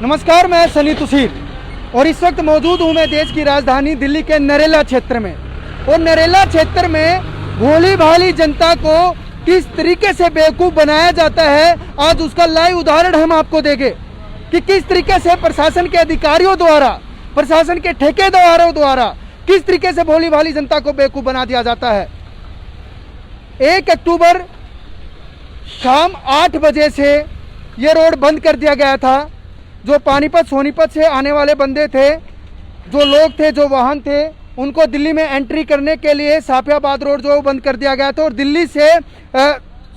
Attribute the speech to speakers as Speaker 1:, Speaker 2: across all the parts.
Speaker 1: नमस्कार, मैं सनी तुसीर और इस वक्त मौजूद हूँ मैं देश की राजधानी दिल्ली के नरेला क्षेत्र में। और नरेला क्षेत्र में भोली भाली जनता को किस तरीके से बेवकूफ़ बनाया जाता है, आज उसका लाइव उदाहरण हम आपको देंगे कि किस तरीके से प्रशासन के अधिकारियों द्वारा, प्रशासन के ठेकेदारों द्वारा किस तरीके से भोली भाली जनता को बेवकूफ़ बना दिया जाता है। 1 अक्टूबर शाम 8 बजे से ये रोड बंद कर दिया गया था। जो पानीपत सोनीपत से आने वाले बंदे थे, जो लोग थे, जो वाहन थे, उनको दिल्ली में एंट्री करने के लिए साफियाबाद रोड जो बंद कर दिया गया था। और दिल्ली से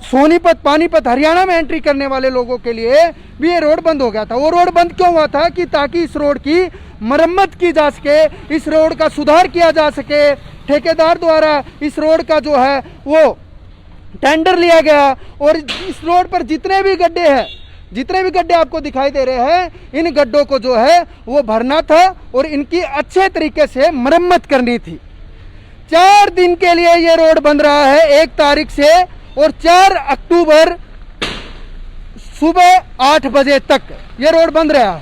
Speaker 1: सोनीपत, पानीपत, हरियाणा में एंट्री करने वाले लोगों के लिए भी ये रोड बंद हो गया था। वो रोड बंद क्यों हुआ था कि ताकि इस रोड की मरम्मत की जा सके, इस रोड का सुधार किया जा सके। ठेकेदार द्वारा इस रोड का जो है वो टेंडर लिया गया और इस रोड पर जितने भी गड्ढे हैं, जितने भी गड्ढे आपको दिखाई दे रहे हैं, इन गड्ढों को जो है वो भरना था और इनकी अच्छे तरीके से मरम्मत करनी थी। 4 दिन के लिए ये रोड बंद रहा है, 1 तारीख से और 4 अक्टूबर सुबह 8 बजे तक ये रोड बंद रहा है।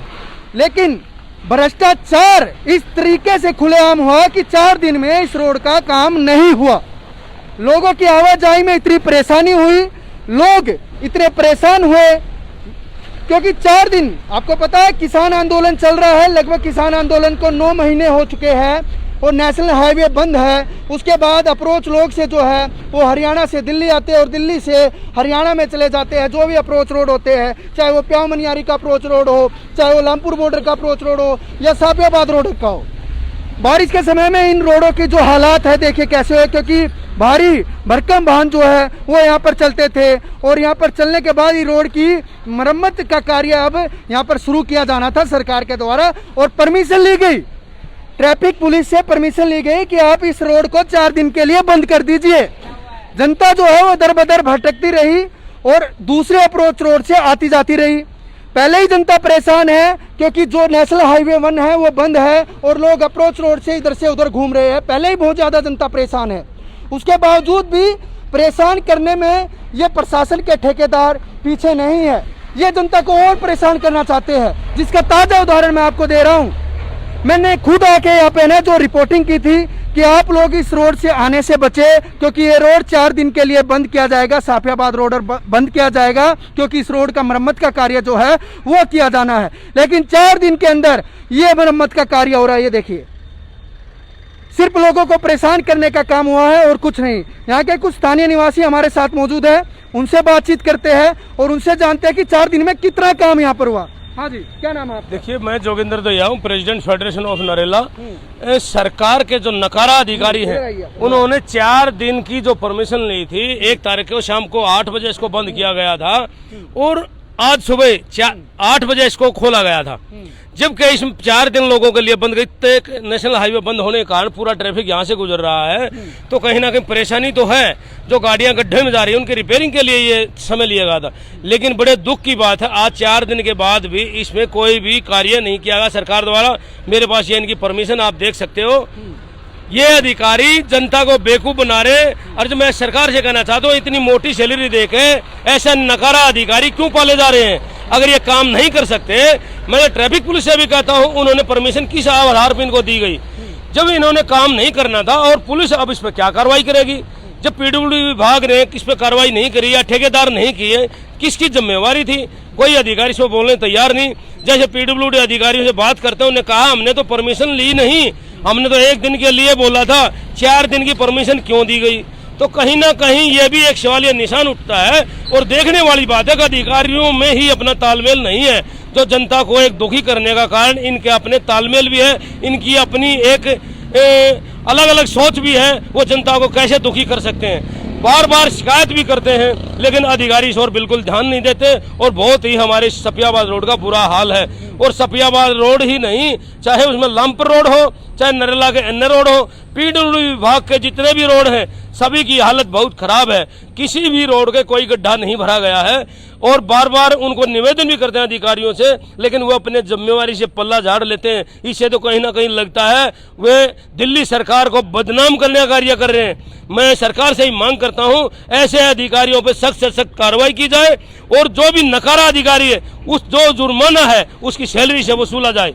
Speaker 1: लेकिन भ्रष्टाचार इस तरीके से खुलेआम हुआ कि 4 दिन में इस रोड का काम नहीं हुआ। लोगों की आवाजाही में इतनी परेशानी हुई, लोग इतने परेशान हुए क्योंकि 4 दिन, आपको पता है किसान आंदोलन चल रहा है। लगभग किसान आंदोलन को 9 महीने हो चुके हैं और नेशनल हाईवे बंद है। उसके बाद अप्रोच लोग से जो है वो हरियाणा से दिल्ली आते हैं और दिल्ली से हरियाणा में चले जाते हैं। जो भी अप्रोच रोड होते हैं, चाहे वो प्याव मनियारी का अप्रोच रोड हो, चाहे वो लामपुर बॉर्डर का अप्रोच रोड हो या साफियाबाद रोड का हो। बारिश के समय में इन रोडों के जो हालात है देखिए कैसे है, क्योंकि भारी भरकम वाहन जो है वो यहाँ पर चलते थे और यहाँ पर चलने के बाद ही रोड की मरम्मत का कार्य अब यहाँ पर शुरू किया जाना था सरकार के द्वारा। और परमिशन ली गई, ट्रैफिक पुलिस से परमिशन ली गई कि आप इस रोड को 4 दिन के लिए बंद कर दीजिए। जनता जो है वो दर बदर भटकती रही और दूसरे अप्रोच रोड से आती जाती रही। पहले ही जनता परेशान है क्योंकि जो नेशनल हाईवे 1 है वो बंद है और लोग अप्रोच रोड से इधर से उधर घूम रहे हैं। पहले ही बहुत ज़्यादा जनता परेशान है। उसके बावजूद भी परेशान करने में ये प्रशासन के ठेकेदार पीछे नहीं है, ये जनता को और परेशान करना चाहते हैं, जिसका ताज़ा उदाहरण मैं आपको दे रहा हूँ। मैंने खुद आके यहाँ पे ना जो रिपोर्टिंग की थी कि आप लोग इस रोड से आने से बचे क्योंकि ये रोड 4 दिन के लिए बंद किया जाएगा, साफियाबाद रोड बंद किया जाएगा क्योंकि इस रोड का मरम्मत का कार्य जो है वो किया जाना है। लेकिन 4 दिन के अंदर ये मरम्मत का कार्य हो रहा है। ये देखिए, सिर्फ लोगों को परेशान करने का काम हुआ है और कुछ नहीं। यहाँ के कुछ स्थानीय निवासी हमारे साथ मौजूद है, उनसे बातचीत करते हैं और उनसे जानते हैं कि 4 दिन में कितना काम यहाँ पर हुआ। हाँ जी, क्या नाम है आपका?
Speaker 2: देखिए, मैं जोगिंदर दहिया हूँ, प्रेसिडेंट फेडरेशन ऑफ नरेला। सरकार के जो नकारा अधिकारी हैं, उन्होंने 4 दिन की जो परमिशन ली थी, 1 तारीख को शाम को 8 बजे इसको बंद किया गया था और आज सुबह 8 बजे इसको खोला गया था। जबकि इस 4 दिन लोगों के लिए बंद गई, तो नेशनल हाईवे बंद होने के कारण पूरा ट्रैफिक यहाँ से गुजर रहा है, तो कहीं ना कहीं परेशानी तो है। जो गाड़ियाँ गड्ढे में जा रही है उनकी रिपेयरिंग के लिए ये समय लिया गया था। लेकिन बड़े दुख की बात है, आज 4 दिन के बाद भी इसमें कोई भी कार्य नहीं किया गया सरकार द्वारा। मेरे पास ये इनकी परमिशन आप देख सकते हो। ये अधिकारी जनता को बेवकूफ बना रहे। और जो मैं सरकार से कहना चाहता हूँ, इतनी मोटी सैलरी देके ऐसा नकारा अधिकारी क्यों पाले जा रहे हैं? अगर ये काम नहीं कर सकते, मैं ट्रैफिक पुलिस से भी कहता हूँ, उन्होंने परमिशन किस आधार पर इनको दी गई? जब इन्होंने काम नहीं करना था और पुलिस अब इस पर क्या कार्रवाई करेगी? जब पीडब्ल्यूडी विभाग ने इस पर कार्रवाई नहीं करी या ठेकेदार नहीं किए, किसकी जिम्मेवारी थी? कोई अधिकारी इस पर बोलने तैयार नहीं। जैसे पीडब्ल्यूडी अधिकारियों से बात करते हैं, उन्होंने कहा हमने तो परमिशन ली नहीं, हमने तो 1 दिन के लिए बोला था, 4 दिन की परमिशन क्यों दी गई? तो कहीं ना कहीं ये भी एक सवालिया निशान उठता है। और देखने वाली बात है कि अधिकारियों में ही अपना तालमेल नहीं है, जो जनता को एक दुखी करने का कारण इनके अपने तालमेल भी है, इनकी अपनी एक अलग अलग सोच भी है। वो जनता को कैसे दुखी कर सकते हैं? बार बार शिकायत भी करते हैं लेकिन अधिकारी इस ओर बिल्कुल ध्यान नहीं देते और बहुत ही हमारे सफियाबाद रोड का बुरा हाल है। और सफियाबाद रोड ही नहीं, चाहे उसमें लामपुर रोड हो, चाहे नरेला के अन्य रोड हो, पीडब्ल्यूडी विभाग के जितने भी रोड हैं, सभी की हालत बहुत खराब है। किसी भी रोड के कोई गड्ढा नहीं भरा गया है और बार बार उनको निवेदन भी करते हैं अधिकारियों से, लेकिन वो अपने जिम्मेवारी से पल्ला झाड़ लेते हैं। इससे तो कहीं ना कहीं लगता है वे दिल्ली सरकार को बदनाम करने का कार्य कर रहे हैं। मैं सरकार से ही मांग करता हूं ऐसे अधिकारियों पर सख्त से सख्त कार्रवाई की जाए और जो भी नकारा अधिकारी है उस जो जुर्माना है उसकी सैलरी से वसूला जाए।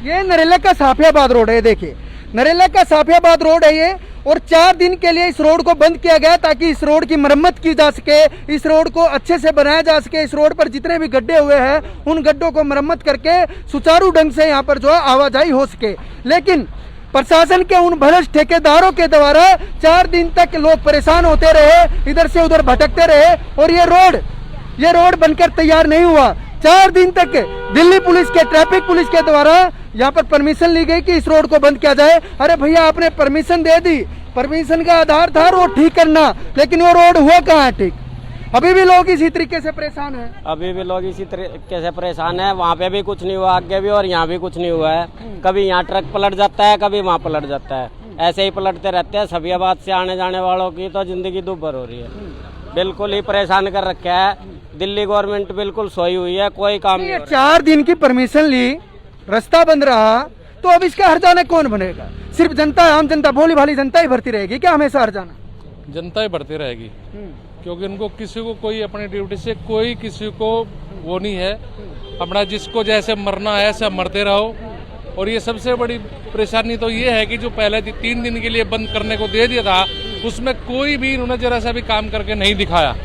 Speaker 1: ये नरेला का साफियाबाद रोड है, देखिए नरेला का साफियाबाद रोड है ये, और 4 दिन के लिए इस रोड को बंद किया गया ताकि इस रोड की मरम्मत की जा सके, इस रोड को अच्छे से बनाया जा सके, इस रोड पर जितने भी गड्ढे हुए हैं उन गड्ढों को मरम्मत करके सुचारू ढंग से यहाँ पर जो है आवाजाही हो सके। लेकिन प्रशासन के उन भ्रष्ट ठेकेदारों के द्वारा 4 दिन तक लोग परेशान होते रहे, इधर से उधर भटकते रहे और ये रोड बनकर तैयार नहीं हुआ। 4 दिन तक दिल्ली पुलिस के ट्रैफिक पुलिस के द्वारा यहाँ पर परमिशन ली गई कि इस रोड को बंद किया जाए। अरे भैया आपने परमिशन दे दी, परमिशन का आधार था रोड ठीक करना, लेकिन वो रोड हुआ कहाँ है ठीक? अभी भी लोग इसी तरीके से परेशान हैं।
Speaker 3: अभी भी लोग इसी तरीके से परेशान है। वहाँ पे भी कुछ नहीं हुआ, आगे भी और यहाँ भी कुछ नहीं हुआ है। कभी यहाँ ट्रक पलट जाता है, कभी वहाँ पलट जाता है, ऐसे ही पलटते रहते हैं। सफियाबाद से आने जाने वालों की तो जिंदगी दुभर हो रही है, बिल्कुल ही परेशान कर रखा है। दिल्ली गवर्नमेंट बिल्कुल सोई हुई है, कोई काम नहीं।
Speaker 1: 4 दिन की परमिशन ली, रास्ता बंद रहा, तो अब इसका हर्जाना कौन बनेगा? सिर्फ जनता, आम जनता, भोली भाली जनता ही भरती रहेगी क्या हमेशा हर्जाना?
Speaker 4: जनता ही भरती रहेगी, क्योंकि उनको किसी को कोई अपनी ड्यूटी से कोई किसी को वो नहीं है। अपना जिसको जैसे मरना है ऐसा मरते रहो। और ये सबसे बड़ी परेशानी तो ये है कि जो पहले 3 दिन के लिए बंद करने को दे दिया था उसमें कोई भी इन्होंने जरा सा भी काम करके नहीं दिखाया।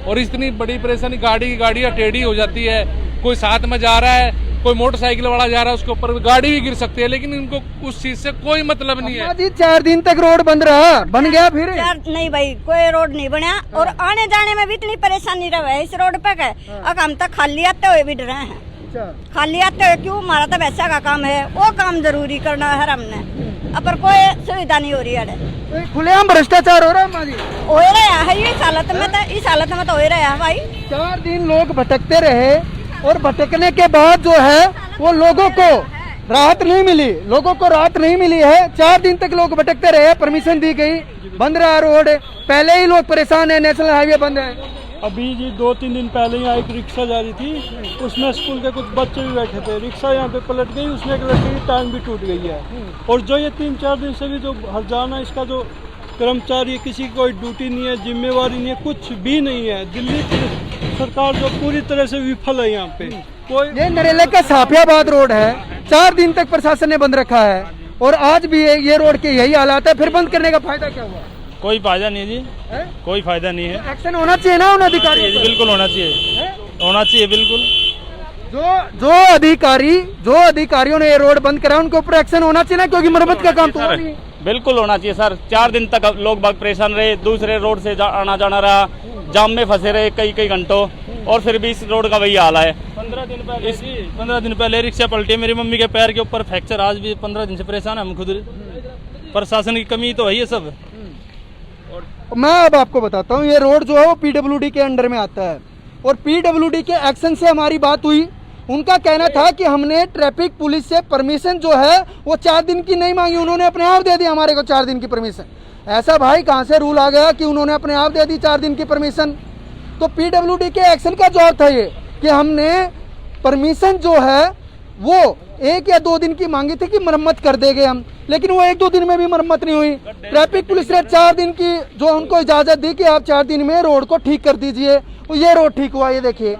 Speaker 4: और इतनी बड़ी परेशानी, गाड़ी की गाड़ियाँ टेढ़ी हो जाती है, कोई साथ में जा रहा है, कोई मोटरसाइकिल वाला जा रहा है, उसके ऊपर गाड़ी भी गिर सकती है, लेकिन इनको उस चीज से कोई मतलब नहीं है।
Speaker 1: जी 4 दिन तक रोड बंद रहा, बन गया फिर?
Speaker 5: नहीं भाई, कोई रोड नहीं बना और आने जाने में भी इतनी परेशानी रहे इस रोड पे है। अब हम तक खाली आते हुए भी डरे हैं, खाली आते हुए क्यों? हमारा तो वैसा का काम है, वो काम जरूरी करना है हमने, अब पर कोई सुविधा नहीं हो रही है।
Speaker 1: खुलेआम भ्रष्टाचार हो रहा है,
Speaker 5: हो रहा है इस हालत में तो हो रहा है भाई।
Speaker 1: 4 दिन लोग भटकते रहे और भटकने के बाद जो है वो लोगों को राहत नहीं मिली, है। 4 दिन तक लोग भटकते रहे, परमिशन दी गई, बंद रहा रोड, पहले ही लोग परेशान है, नेशनल हाईवे बंद है।
Speaker 6: अभी जी 2-3 दिन पहले यहाँ एक रिक्शा जा रही थी, उसमें स्कूल के कुछ बच्चे भी बैठे थे, रिक्शा यहाँ पे पलट गई, उसमें एक लड़के की टांग भी टूट गई है। और जो ये 3-4 दिन से भी जो हर्जाना इसका जो कर्मचारी, किसी की कोई ड्यूटी नहीं है, जिम्मेवारी नहीं है, कुछ भी नहीं है। दिल्ली सरकार जो पूरी तरह से विफल है यहाँ पे। कोई
Speaker 1: ये नरेला का साफियाबाद रोड है, 4 दिन तक प्रशासन ने बंद रखा है और आज भी ये रोड के यही हालात है। फिर बंद करने का फायदा क्या हुआ?
Speaker 6: कोई फायदा नहीं जी, कोई फायदा नहीं है।
Speaker 1: एक्शन होना चाहिए ना उन अधिकारियों पर?
Speaker 6: बिल्कुल होना चाहिए बिल्कुल।
Speaker 1: जो अधिकारियों ने ये रोड बंद करा उनके ऊपर एक्शन होना चाहिए ना, क्योंकि मरम्मत का काम तो हो नहीं है।
Speaker 6: बिल्कुल होना चाहिए सर। 4 दिन तक लोग बाग परेशान रहे, दूसरे रोड से आना जाना रहा, जाम में फंसे रहे कई घंटों, और फिर भी इस रोड का वही हाल है। 15 दिन पहले रिक्शा पलटी, मेरी मम्मी के पैर के ऊपर फ्रैक्चर, आज भी 15 दिन से परेशान है हम खुद। प्रशासन की कमी तो है ये सब।
Speaker 1: मैं अब आपको बताता हूँ, ये रोड जो है वो पीडब्ल्यूडी के अंडर में आता है और पीडब्ल्यूडी के एक्शन से हमारी बात हुई। उनका कहना था कि हमने ट्रैफिक पुलिस से परमिशन जो है वो 4 दिन की नहीं मांगी, उन्होंने अपने आप दे दी हमारे को 4 दिन की परमिशन। ऐसा भाई कहाँ से रूल आ गया कि उन्होंने अपने आप दे दी 4 दिन की परमिशन? तो पीडब्ल्यूडी के एक्शन का जवाब था ये कि हमने परमिशन जो है वो 1 या 2 दिन की मांगी थी कि मरम्मत कर देंगे हम, लेकिन वो 1-2 दिन में भी मरम्मत नहीं हुई। ट्रैफिक पुलिस ने 4 दिन की जो उनको इजाजत दी कि आप 4 दिन में रोड को ठीक कर दीजिए, तो ये रोड ठीक हुआ। ये देखिए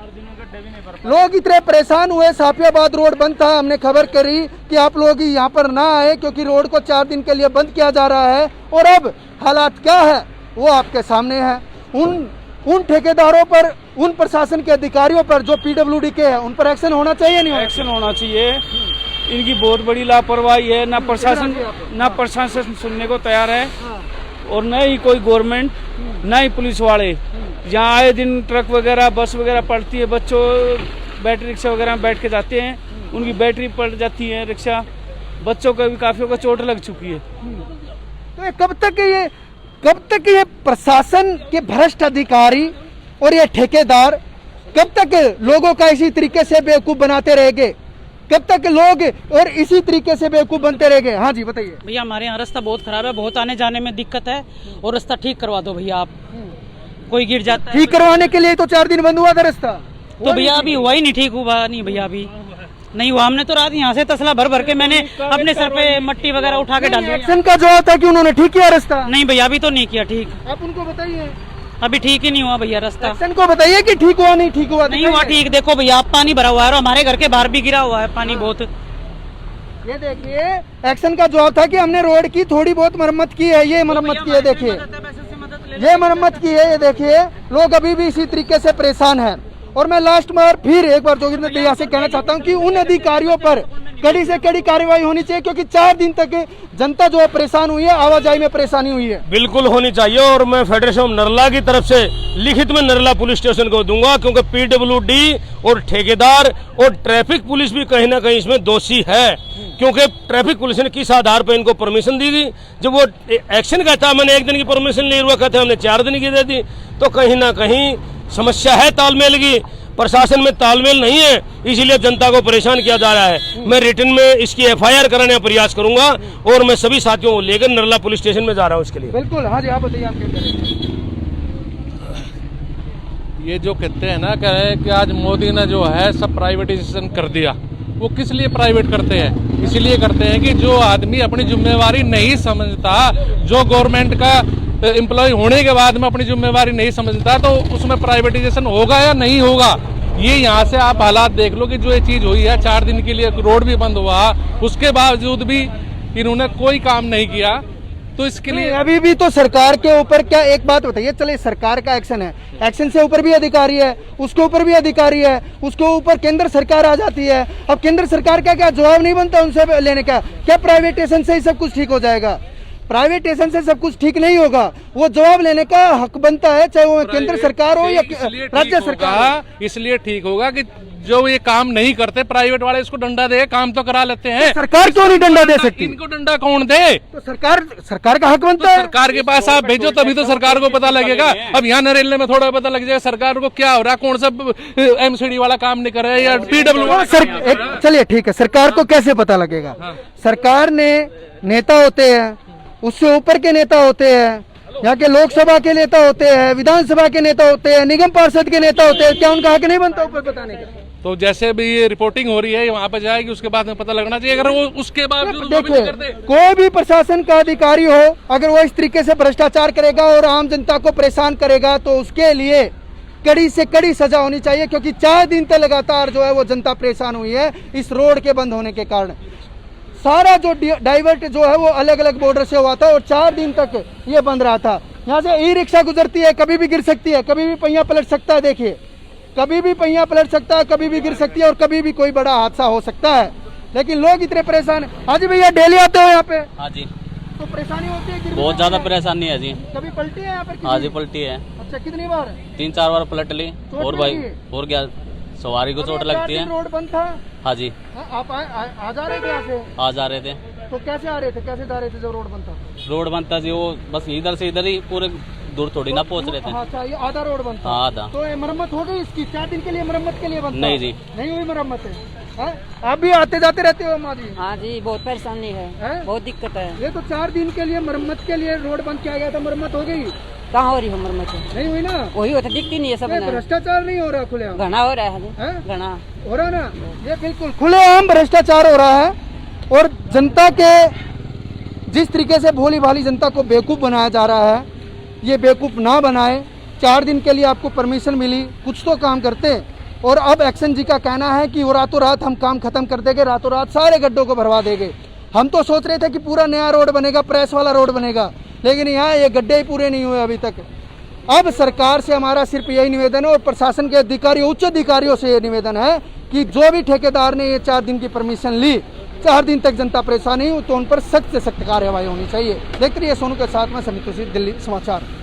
Speaker 1: लोग इतने परेशान हुए, साफियाबाद रोड बंद था, हमने खबर करी कि आप लोग यहाँ पर ना आए क्योंकि रोड को 4 दिन के लिए बंद किया जा रहा है। और अब हालात क्या है वो आपके सामने है। उन ठेकेदारों पर, उन प्रशासन के अधिकारियों पर जो पीडब्ल्यूडी के हैं, उन पर एक्शन होना चाहिए नहीं?
Speaker 6: एक्शन होना चाहिए। इनकी बहुत बड़ी लापरवाही है, ना प्रशासन सुनने को तैयार है और न ही कोई गवर्नमेंट, न ही पुलिस वाले। यहाँ आए दिन ट्रक वगैरह, बस वगैरह पलटती है, बच्चों बैटरी रिक्शा वगैरह में बैठ के जाते हैं, उनकी बैटरी पलट जाती है रिक्शा, बच्चों को भी काफियों को चोट लग चुकी है।
Speaker 1: तो कब तक ये प्रशासन के भ्रष्ट अधिकारी और ये ठेकेदार कब तक लोगों का इसी तरीके से बेवकूफ बनाते रहेंगे? कब तक लोग और इसी तरीके से बेवकूफ बनते रहेंगे? हाँ जी बताइए
Speaker 7: भैया, हमारे यहाँ रास्ता बहुत खराब है, बहुत आने जाने में दिक्कत है और रास्ता ठीक करवा दो भैया आप। कोई गिर जाता है।
Speaker 1: ठीक करवाने के लिए तो 4 दिन बंद हुआ था रास्ता।
Speaker 7: तो भैया अभी हुआ ही नहीं, ठीक हुआ नहीं भैया, अभी नहीं हुआ। हमने तो रात यहाँ से तसला भर भर के मैंने अपने सर पे मट्टी वगैरह उठा के डाल दी।
Speaker 1: एक्शन का जवाब था कि उन्होंने ठीक किया रास्ता।
Speaker 7: नहीं भैया अभी तो नहीं किया ठीक,
Speaker 1: आप उनको बताइए,
Speaker 7: अभी ठीक ही नहीं हुआ भैया रास्ता।
Speaker 1: एक्शन को बताइए कि ठीक हुआ नहीं ठीक हुआ।
Speaker 7: नहीं हुआ ठीक। देखो भैया आप पानी भरा हुआ है और हमारे घर के बाहर भी गिरा हुआ है पानी बहुत।
Speaker 1: ये देखिए एक्शन का जवाब था कि हमने रोड की थोड़ी बहुत मरम्मत की है। ये मरम्मत की है, देखिए ये मरम्मत की है। ये देखिए लोग अभी भी इसी तरीके से परेशान हैं। और मैं लास्ट बार फिर एक बार जोगिंदर भैया से कहना चाहता हूं कि उन अधिकारियों पर कड़ी से कड़ी कार्रवाई होनी चाहिए, क्योंकि 4 दिन तक जनता जो है परेशान हुई है, आवाजाही में परेशानी हुई है।
Speaker 2: बिल्कुल होनी चाहिए। और मैं फेडरेशन ऑफ नरला की तरफ से लिखित में नरला पुलिस स्टेशन को दूंगा, क्योंकि पीडब्ल्यूडी और ठेकेदार और ट्रैफिक पुलिस भी कहीं ना कहीं इसमें दोषी है। क्योंकि ट्रैफिक पुलिस ने किस आधार पर इनको परमिशन दी थी? जब वो एक्शन कहता मैंने 1 दिन की परमिशन ली हुआ, कहते हमने 4 दिन की दे दी, तो कहीं ना कहीं समस्या है तालमेल की। प्रशासन में तालमेल नहीं है, इसीलिए जनता को परेशान किया जा रहा है। मैं रिटर्न में इसकी FIR कराने का प्रयास करूंगा और मैं सभी साथियों को लेकर नरला पुलिस स्टेशन में जा रहा हूं इसके लिए।
Speaker 1: बिल्कुल, हाँ जी, आप बताइए आप क्या करेंगे।
Speaker 4: ये जो कहते हैं ना, कह रहे हैं कि आज मोदी ने जो है सब प्राइवेटाइजेशन कर दिया। वो किस लिए प्राइवेट करते हैं? इसलिए करते हैं कि जो आदमी अपनी जिम्मेवारी नहीं समझता, जो गवर्नमेंट का एम्प्लॉय होने के बाद में अपनी जिम्मेवारी नहीं समझता, तो उसमें प्राइवेटाइजेशन होगा या नहीं होगा। ये यहाँ से आप हालात देख लो कि जो ये चीज हुई है, 4 दिन के लिए रोड भी बंद हुआ, उसके बावजूद भी इन्होंने कोई काम नहीं किया। तो इसके लिए
Speaker 1: अभी भी तो सरकार के ऊपर क्या, एक बात बताइए, चलिए सरकार का एक्शन है, एक्शन से ऊपर भी अधिकारी है, उसके ऊपर भी अधिकारी है, उसके ऊपर केंद्र सरकार आ जाती है। अब केंद्र सरकार का क्या जवाब नहीं बनता उनसे लेने का? क्या प्राइवेटाइजेशन से ही सब कुछ ठीक हो जाएगा? प्राइवेटाइजेशन से सब कुछ ठीक नहीं होगा। वो जवाब लेने का हक बनता है, चाहे वो केंद्र सरकार हो या राज्य सरकार।
Speaker 4: इसलिए ठीक होगा कि जो ये काम नहीं करते प्राइवेट वाले, इसको डंडा दे, काम तो करा लेते हैं।
Speaker 1: तो सरकार क्यों नहीं डंडा दे सकती?
Speaker 4: इनको डंडा कौन दे?
Speaker 1: तो सरकार का हक बनता है।
Speaker 4: सरकार के पास आप भेजो, तभी तो सरकार को पता लगेगा। अब यहाँ नरेले में थोड़ा पता लग जाएगा सरकार को क्या हो रहा है, कौन सा MCD वाला काम नहीं कर रहा है या PW।
Speaker 1: चलिए ठीक है, सरकार को कैसे पता लगेगा? सरकार ने नेता होते हैं, उससे ऊपर के नेता होते हैं, यहाँ के लोकसभा के नेता होते हैं, विधानसभा के नेता होते हैं, निगम पार्षद के नेता होते हैं। क्या उनका हक नहीं बनता ऊपर बताने का?
Speaker 4: तो जैसे भी ये रिपोर्टिंग हो रही है वहाँ पे जाएगी, उसके बाद में पता लगना चाहिए। अगर वो उसके बाद
Speaker 1: देखिए, कोई भी प्रशासन का अधिकारी हो, अगर वो इस तरीके से भ्रष्टाचार करेगा और आम जनता को परेशान करेगा, तो उसके लिए कड़ी से कड़ी सजा होनी चाहिए। क्योंकि 4 दिन तक लगातार जो है वो जनता परेशान हुई है इस रोड के बंद होने के कारण। सारा जो डाइवर्ट जो है वो अलग अलग बॉर्डर से हुआ था और 4 दिन तक ये बंद रहा था। यहाँ से ई-रिक्शा गुजरती है, कभी भी गिर सकती है, कभी भी पहिया पलट सकता है। देखिए, कभी भी पहिया पलट सकता है, कभी भी गिर सकती है और कभी भी कोई बड़ा हादसा हो सकता है। लेकिन लोग इतने परेशान हैं। हाँ जी भैया, डेली आते हो यहाँ पे?
Speaker 3: हाँ जी,
Speaker 1: तो परेशानी होती है?
Speaker 3: बहुत ज्यादा परेशानी है जी।
Speaker 1: कभी पलटी है यहाँ पर?
Speaker 3: हाँ जी, पलटी है।
Speaker 1: अच्छा, कितनी बार?
Speaker 3: 3-4 बार पलट ली। और भाई और क्या, सवारी को चोट लगती है।
Speaker 1: रोड बंद था?
Speaker 3: हाँ जी।
Speaker 1: आप आ जा रहे थे यहाँ से?
Speaker 3: आ जा रहे थे।
Speaker 1: तो कैसे आ रहे थे, कैसे जा रहे थे जब रोड बंद था?
Speaker 3: रोड बनता जी, वो बस इधर से इधर ही, पूरे दूर थोड़ी ना पहुंच रहे थे।
Speaker 1: अच्छा, ये आधा रोड बंद था?
Speaker 3: हाँ, आधा।
Speaker 1: तो ये मरम्मत हो गई इसकी? 4 दिन के लिए मरम्मत के लिए बंद था?
Speaker 3: नहीं जी,
Speaker 1: नहीं हुई मरम्मत है? आप भी आते जाते रहते हो माँ जी?
Speaker 5: हाँ जी, बहुत परेशानी है, बहुत दिक्कत है।
Speaker 1: ये तो 4 दिन के लिए मरम्मत के लिए रोड बंद किया गया था, मरम्मत हो गई?
Speaker 5: कहाँ हो रही है मरम्मत?
Speaker 1: नहीं हुई ना?
Speaker 5: वही होता, दिखती नहीं है सब।
Speaker 1: भ्रष्टाचार नहीं हो रहा खुलेआम?
Speaker 5: घना हो रहा है, घना
Speaker 1: हो रहा ना? ये बिल्कुल खुलेआम भ्रष्टाचार हो रहा है। और जनता के जिस तरीके से भोली भाली जनता को बेवकूफ़ बनाया जा रहा है, ये बेवकूफ़ ना बनाए। 4 दिन के लिए आपको परमिशन मिली, कुछ तो काम करते। और अब एक्शन जी का कहना है कि वो रातों रात हम काम खत्म कर देंगे, रातों रात सारे गड्ढों को भरवा देंगे। हम तो सोच रहे थे कि पूरा नया रोड बनेगा, प्रेस वाला रोड बनेगा, लेकिन यहाँ ये गड्ढे ही पूरे नहीं हुए अभी तक। अब सरकार से हमारा सिर्फ यही निवेदन है और प्रशासन के अधिकारियों, उच्च अधिकारियों से ये निवेदन है कि जो भी ठेकेदार ने ये 4 दिन की परमिशन ली, 4 दिन तक जनता परेशान नहीं हुई, तो उन पर सख्त से सख्त कार्रवाई होनी चाहिए। देखते रहिए सोनू के साथ में समित, दिल्ली समाचार।